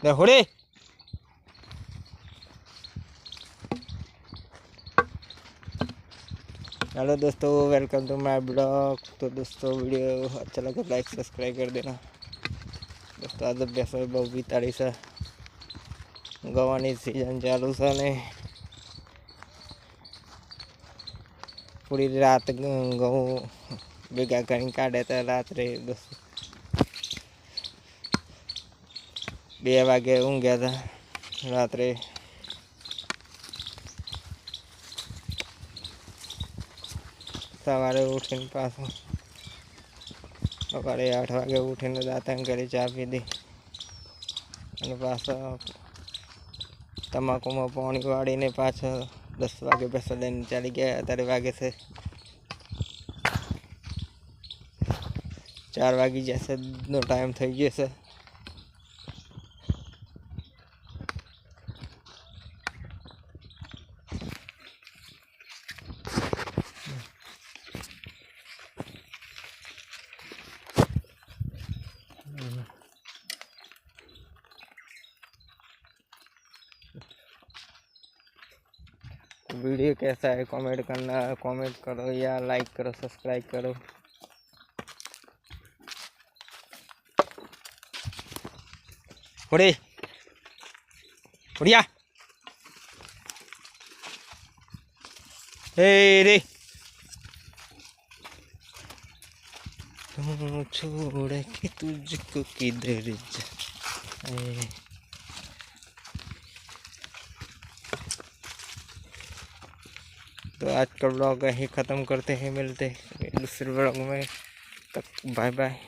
होड़े hello दोस्तों, welcome to my blog. तो दोस्तों वीडियो अच्छा लगे लाइक सब्सक्राइब कर देना। दोस्तों आज बेसो बहु बीताड़ी से गवानी सीजन चालू से ने पूरी रात घऊँ भेगा कर काढ़े तो रात्रे दोस्तों 2 वागे ऊँघ्या था रात्रे। सवारे उठीने पाछो सवारे 8 वागे उठीने दांतण करी चा पीधी अने पाछो तमाकूमां पाणी वाळीने पाछो 10 वागे भैंसो लईने चाली गया। अत्यारे वागे से 4 वागी जैसे नो टाइम थई गयो छे। वीडियो कैसा है कमेंट करना, कमेंट करो या लाइक करो, सब्सक्राइब करो। उड़े उड़िया हे रे तुम छोड़ के तुझको किधर जाए। तो आज का ब्लॉग यही ख़त्म करते हैं, मिलते हैं दूसरे ब्लॉग में। तक बाय बाय।